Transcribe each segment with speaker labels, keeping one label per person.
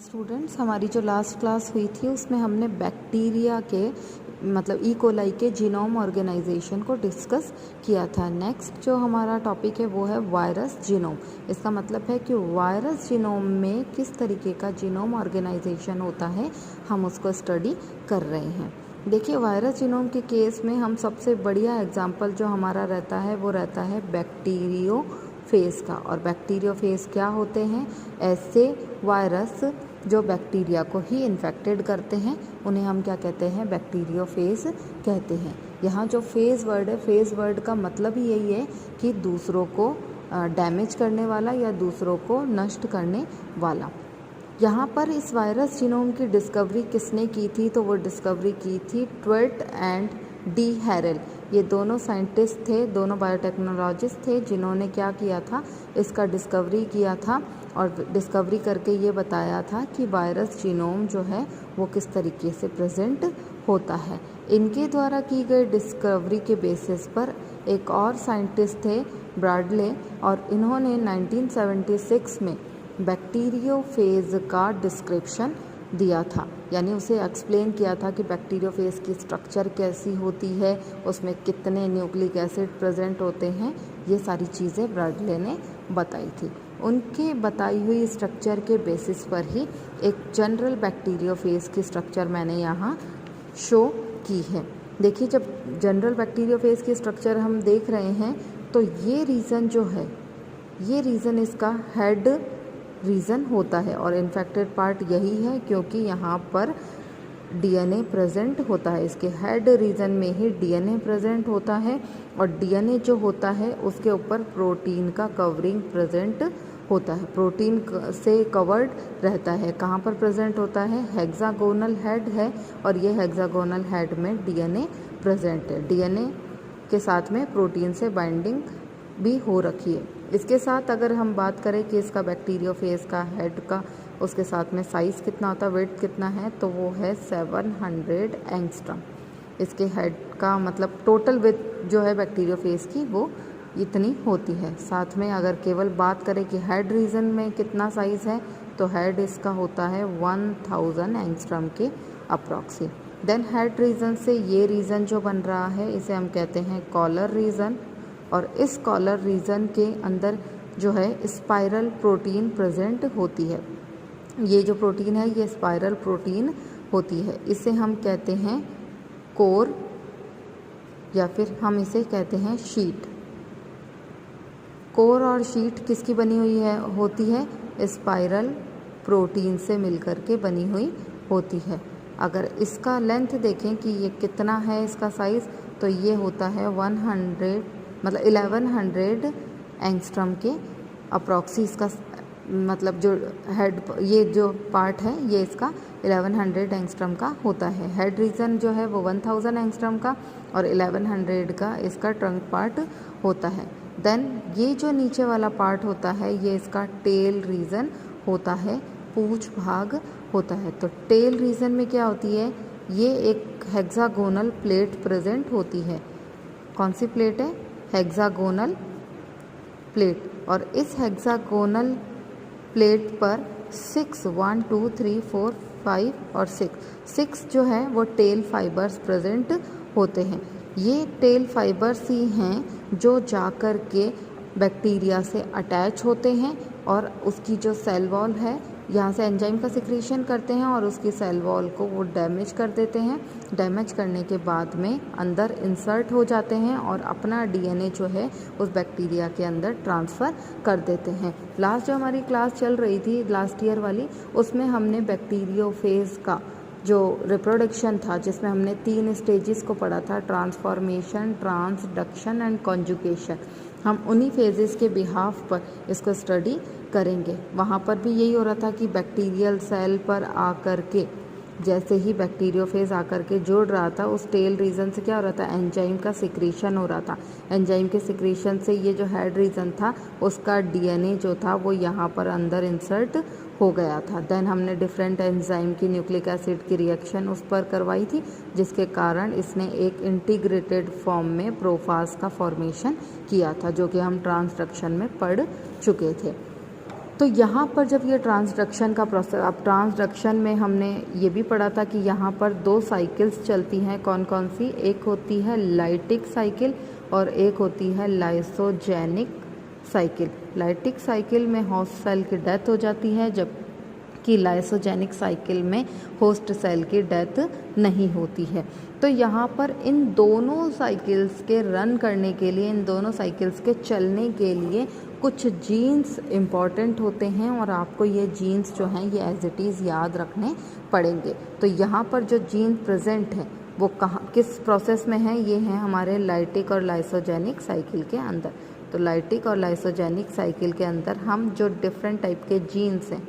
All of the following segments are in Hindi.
Speaker 1: स्टूडेंट्स, हमारी जो लास्ट क्लास हुई थी उसमें हमने बैक्टीरिया के मतलब ई कोलाई के जीनोम ऑर्गेनाइजेशन को डिस्कस किया था। नेक्स्ट जो हमारा टॉपिक है वो है वायरस जीनोम। इसका मतलब है कि वायरस जीनोम में किस तरीके का जीनोम ऑर्गेनाइजेशन होता है, हम उसको स्टडी कर रहे हैं। देखिए, वायरस जीनोम के केस में हम सबसे बढ़िया एग्जाम्पल जो हमारा रहता है वो रहता है बैक्टीरियोफेज का। और बैक्टीरियोफेज क्या होते हैं? ऐसे वायरस जो बैक्टीरिया को ही इन्फेक्टेड करते हैं उन्हें हम क्या कहते हैं? बैक्टीरियोफेज कहते हैं। यहाँ जो फेज़ वर्ड है, फेज़ वर्ड का मतलब ही यही है कि दूसरों को डैमेज करने वाला या दूसरों को नष्ट करने वाला। यहाँ पर इस वायरस जीनोम की डिस्कवरी किसने की थी? तो वो डिस्कवरी की थी ट्वेट एंड डी हैरेल। ये दोनों साइंटिस्ट थे, दोनों बायोटेक्नोलॉजिस्ट थे, जिन्होंने क्या किया था? इसका डिस्कवरी किया था और डिस्कवरी करके ये बताया था कि वायरस जीनोम जो है वो किस तरीके से प्रेजेंट होता है। इनके द्वारा की गई डिस्कवरी के बेसिस पर एक और साइंटिस्ट थे, ब्राडले, और इन्होंने 1976 में बैक्टीरियोफेज का डिस्क्रिप्शन दिया था, यानी उसे एक्सप्लेन किया था कि बैक्टीरियोफेज की स्ट्रक्चर कैसी होती है, उसमें कितने न्यूक्लिक एसिड प्रेजेंट होते हैं, ये सारी चीज़ें ब्राडले ने बताई थी। उनके बताई हुई स्ट्रक्चर के बेसिस पर ही एक जनरल बैक्टीरियोफेज की स्ट्रक्चर मैंने यहाँ शो की है। देखिए, जब जनरल बैक्टीरियोफेज की स्ट्रक्चर हम देख रहे हैं तो ये रीज़न जो है, ये रीज़न इसका हेड रीज़न होता है और इन्फेक्टेड पार्ट यही है क्योंकि यहाँ पर डीएनए प्रेजेंट होता है। इसके हेड रीजन में ही डीएनए प्रेजेंट होता है और डीएनए जो होता है उसके ऊपर प्रोटीन का कवरिंग प्रेजेंट होता है, प्रोटीन से कवर्ड रहता है। कहाँ पर प्रेजेंट होता है? हेक्सागोनल हेड है और ये हेक्सागोनल हेड में डीएनए प्रेजेंट है। डीएनए के साथ में प्रोटीन से बाइंडिंग भी हो रखी है। इसके साथ अगर हम बात करें कि इसका बैक्टीरियोफेज का हेड का, उसके साथ में साइज़ कितना होता है, वेट कितना है, तो वो है 700 एंगस्ट्रम। इसके हेड का मतलब टोटल वेट जो है बैक्टीरियोफेज की वो इतनी होती है। साथ में अगर केवल बात करें कि हेड रीजन में कितना साइज़ है, तो हेड इसका होता है 1000 एंगस्ट्रम के अप्रॉक्सी। देन हेड रीजन से ये रीजन जो बन रहा है इसे हम कहते हैं कॉलर रीजन, और इस कॉलर रीजन के अंदर जो है स्पाइरल प्रोटीन प्रेजेंट होती है। ये जो प्रोटीन है ये स्पाइरल प्रोटीन होती है। इसे हम कहते हैं कोर या फिर हम इसे कहते हैं शीट। कोर और शीट किसकी बनी हुई है होती है? स्पाइरल प्रोटीन से मिलकर के बनी हुई होती है। अगर इसका लेंथ देखें कि ये कितना है इसका साइज़, तो ये होता है 1100 एंगस्ट्रम के अप्रॉक्सी। इसका मतलब जो हेड, ये जो पार्ट है ये इसका 1100 एंगस्ट्रम का होता है। हेड रीजन जो है वो 1000 एंगस्ट्रम का और 1100 का इसका ट्रंक पार्ट होता है। देन ये जो नीचे वाला पार्ट होता है ये इसका टेल रीजन होता है, पूंछ भाग होता है। तो टेल रीजन में क्या होती है? ये एक हेक्सागोनल प्लेट प्रेजेंट होती है। कौन सी प्लेट है? Hexagonal plate. और इस हेक्सागोनल प्लेट पर 1 2 3 4 5 और 6 जो है वो टेल फाइबर्स प्रेजेंट होते हैं। ये टेल फाइबर्स ही हैं जो जाकर के बैक्टीरिया से अटैच होते हैं और उसकी जो सेल वॉल है यहाँ से एंजाइम का सिक्रीशन करते हैं और उसकी सेल वॉल को वो डैमेज कर देते हैं। डैमेज करने के बाद में अंदर इंसर्ट हो जाते हैं और अपना डीएनए जो है उस बैक्टीरिया के अंदर ट्रांसफ़र कर देते हैं। लास्ट जो हमारी क्लास चल रही थी लास्ट ईयर वाली, उसमें हमने बैक्टीरियोफेज का जो रिप्रोडक्शन था जिसमें हमने 3 स्टेजेस को पढ़ा था, ट्रांसफॉर्मेशन, ट्रांसडक्शन एंड कॉन्जुगेशन। हम उन्हीं फेजेस के बिहाफ पर इसको स्टडी करेंगे। वहाँ पर भी यही हो रहा था कि बैक्टीरियल सेल पर आकर के, जैसे ही बैक्टीरियोफेज आकर के जुड़ रहा था, उस टेल रीजन से क्या हो रहा था? एंजाइम का सिक्रीशन हो रहा था। एंजाइम के सिक्रीशन से ये जो हेड रीजन था उसका डीएनए जो था वो यहाँ पर अंदर इंसर्ट हो गया था। देन हमने डिफरेंट एंजाइम की न्यूक्लिक एसिड की रिएक्शन उस पर करवाई थी, जिसके कारण इसने एक इंटीग्रेटेड फॉर्म में प्रोफाज का फॉर्मेशन किया था, जो कि हम ट्रांसडक्शन में पढ़ चुके थे। तो यहाँ पर जब ये ट्रांसडक्शन का प्रोसेस, अब ट्रांसडक्शन में हमने ये भी पढ़ा था कि यहाँ पर 2 साइकिल्स चलती हैं, कौन कौन सी, एक होती है लाइटिक साइकिल और एक होती है लाइसोजेनिक साइकिल। लाइटिक साइकिल में होस्ट सेल की डेथ हो जाती है, जबकि लाइसोजेनिक साइकिल में होस्ट सेल की डेथ नहीं होती है। तो यहाँ पर इन दोनों साइकिल्स के रन करने के लिए, इन दोनों साइकिल्स के चलने के लिए कुछ जीन्स इम्पॉर्टेंट होते हैं और आपको ये जीन्स जो हैं ये एज इट इज़ याद रखने पड़ेंगे। तो यहाँ पर जो जीन प्रेजेंट है वो कहाँ, किस प्रोसेस में है, ये हैं हमारे लाइटिक और लाइसोजेनिक साइकिल के अंदर। तो लाइटिक और लाइसोजेनिक साइकिल के अंदर हम जो डिफरेंट टाइप के जीन्स हैं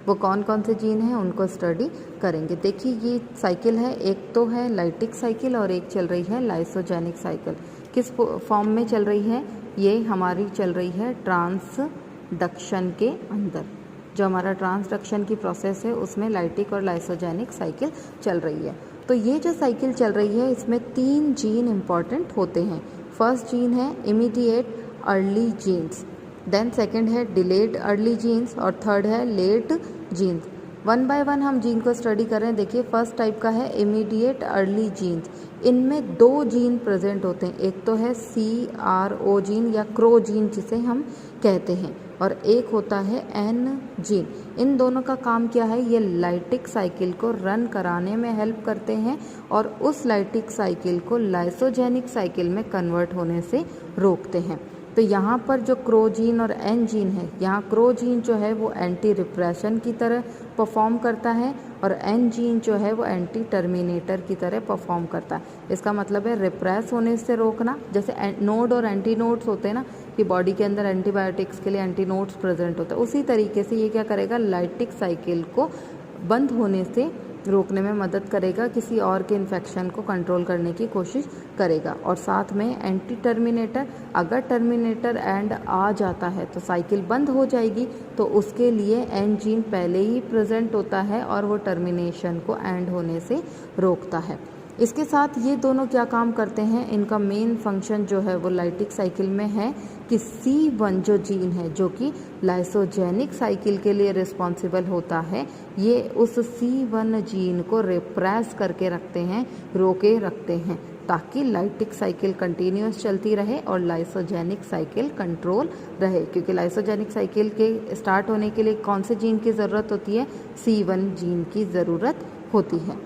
Speaker 1: वो कौन कौन से जीन हैं उनको स्टडी करेंगे। देखिए ये साइकिल है, एक तो है लाइटिक साइकिल और एक चल रही है लाइसोजेनिक साइकिल। किस फॉर्म में चल रही है, ये हमारी चल रही है ट्रांसडक्शन के अंदर। जो हमारा ट्रांसडक्शन की प्रोसेस है उसमें लाइटिक और लाइसोजेनिक साइकिल चल रही है। तो ये जो साइकिल चल रही है इसमें 3 जीन इम्पॉर्टेंट होते हैं। फर्स्ट जीन है immediate early genes, then second है डिलेड अर्ली जीन्स और थर्ड है late genes. One by one हम जीन को स्टडी कर रहे हैं। देखिए फर्स्ट टाइप का है इमीडिएट अर्ली जीन्स। इनमें 2 जीन प्रेजेंट होते हैं, एक तो है CRO जीन या क्रो जीन जिसे हम कहते हैं, और एक होता है N जीन। इन दोनों का काम क्या है, ये लाइटिक साइकिल को रन कराने में हेल्प करते हैं और उस लाइटिक साइकिल को लाइसोजेनिक साइकिल में कन्वर्ट होने से रोकते हैं। तो यहाँ पर जो क्रो जीन और N जीन है, यहाँ क्रो जीन जो है वो एंटी रिप्रेशन की तरह परफॉर्म करता है और N जीन जो है वो एंटी टर्मिनेटर की तरह परफॉर्म करता है। इसका मतलब है रिप्रेस होने से रोकना। जैसे नोड और एंटी नोड्स होते हैं ना, कि बॉडी के अंदर एंटीबायोटिक्स के लिए एंटी नोड्स प्रेजेंट होता है, उसी तरीके से ये क्या करेगा, लाइटिक साइकिल को बंद होने से रोकने में मदद करेगा, किसी और के इन्फेक्शन को कंट्रोल करने की कोशिश करेगा। और साथ में एंटी टर्मिनेटर, अगर टर्मिनेटर एंड आ जाता है तो साइकिल बंद हो जाएगी, तो उसके लिए एन जीन पहले ही प्रेजेंट होता है और वो टर्मिनेशन को एंड होने से रोकता है। इसके साथ ये दोनों क्या काम करते हैं, इनका मेन फंक्शन जो है वो लाइटिक साइकिल में है कि C1 जो जीन है जो कि लाइसोजेनिक साइकिल के लिए रिस्पॉन्सिबल होता है, ये उस C1 जीन को रिप्रेस करके रखते हैं, रोके रखते हैं, ताकि लाइटिक साइकिल कंटिन्यूस चलती रहे और लाइसोजेनिक साइकिल कंट्रोल रहे। क्योंकि लाइसोजेनिक साइकिल के स्टार्ट होने के लिए कौन से जीन की ज़रूरत होती है, C1 जीन की ज़रूरत होती है।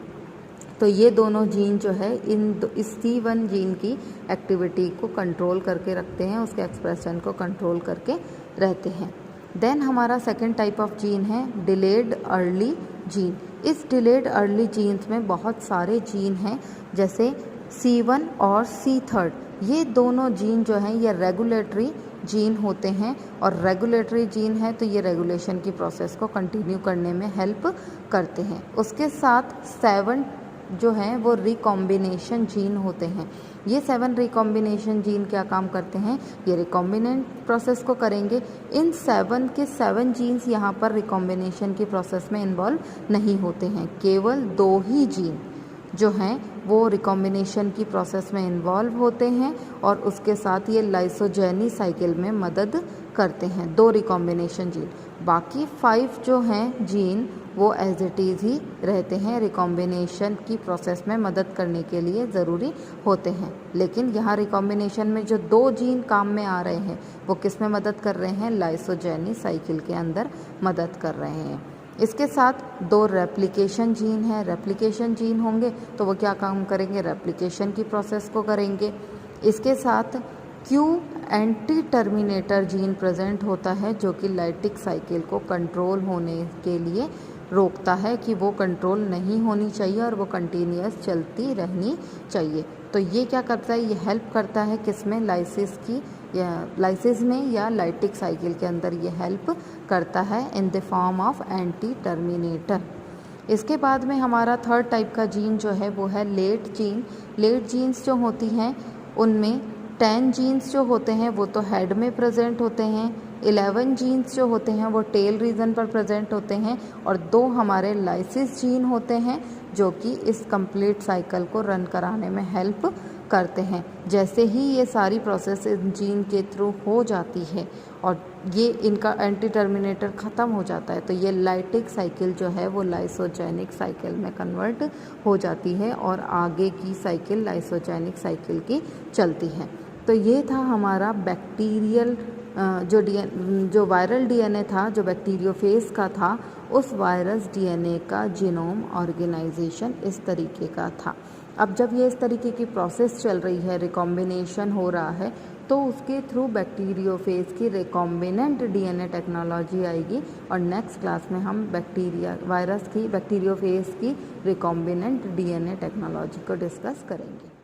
Speaker 1: तो ये दोनों जीन जो है इस C1 जीन की एक्टिविटी को कंट्रोल करके रखते हैं, उसके एक्सप्रेशन को कंट्रोल करके रहते हैं। देन हमारा सेकंड टाइप ऑफ जीन है डिलेड अर्ली जीन। इस डिलेड अर्ली जीन्स में बहुत सारे जीन हैं, जैसे C1 और C3। ये दोनों जीन जो हैं ये रेगुलेटरी जीन होते हैं, और रेगुलेटरी जीन है तो ये रेगुलेशन की प्रोसेस को कंटिन्यू करने में हेल्प करते हैं। उसके साथ 7 जो हैं वो रिकॉम्बिनेशन जीन होते हैं। ये 7 रिकॉम्बिनेशन जीन क्या काम करते हैं, ये रिकॉम्बिनेंट प्रोसेस को करेंगे। इन 7 के 7 जीन्स यहाँ पर रिकॉम्बिनेशन की प्रोसेस में इन्वॉल्व नहीं होते हैं, केवल 2 ही जीन जो हैं वो रिकॉम्बिनेशन की प्रोसेस में इन्वॉल्व होते हैं और उसके साथ ये लाइसोजेनी साइकिल में मदद करते हैं, 2 रिकॉम्बिनेशन जीन। बाकी 5 जो हैं जीन वो एज इट इज़ ही रहते हैं, रिकॉम्बिनेशन की प्रोसेस में मदद करने के लिए ज़रूरी होते हैं। लेकिन यहाँ रिकॉम्बिनेशन में जो 2 जीन काम में आ रहे हैं वो किस में मदद कर रहे हैं, लाइसोजेनी साइकिल के अंदर मदद कर रहे हैं। इसके साथ 2 रेप्लिकेशन जीन है। रेप्लिकेशन जीन होंगे तो वो क्या काम करेंगे, रेप्लिकेशन की प्रोसेस को करेंगे। इसके साथ Q anti terminator gene present होता है, जो कि लाइटिक साइकिल को कंट्रोल होने के लिए रोकता है कि वो कंट्रोल नहीं होनी चाहिए और वो कंटिन्यूस चलती रहनी चाहिए। तो ये क्या करता है, ये हेल्प करता है किसमें, लाइसिस में या लाइटिक साइकिल के अंदर ये हेल्प करता है in the form of anti terminator. इसके बाद में हमारा थर्ड टाइप का जीन जो है वो है लेट जीन। लेट जीन्स जो होती हैं उनमें 10 जीन्स जो होते हैं वो तो हेड में प्रेजेंट होते हैं, 11 जीन्स जो होते हैं वो टेल रीजन पर प्रेजेंट होते हैं और 2 हमारे लाइसिस जीन होते हैं जो कि इस कंप्लीट साइकिल को रन कराने में हेल्प करते हैं। जैसे ही ये सारी प्रोसेस जीन के थ्रू हो जाती है और ये इनका एंटी टर्मिनेटर ख़त्म हो जाता है तो ये लाइटिक साइकिल जो है वो लाइसोजेनिक साइकिल में कन्वर्ट हो जाती है और आगे की साइकिल लाइसोजेनिक साइकिल की चलती है। तो ये था हमारा बैक्टीरियल जो वायरल डीएनए था, जो बैक्टीरियोफेज का था, उस वायरस डीएनए का जीनोम ऑर्गेनाइजेशन इस तरीके का था। अब जब ये इस तरीके की प्रोसेस चल रही है, रिकॉम्बिनेशन हो रहा है, तो उसके थ्रू बैक्टीरियोफेज की रिकॉम्बिनेंट डीएनए टेक्नोलॉजी आएगी और नेक्स्ट क्लास में हम बैक्टीरियोफेज की रिकॉम्बिनेंट डीएनए टेक्नोलॉजी को डिस्कस करेंगे।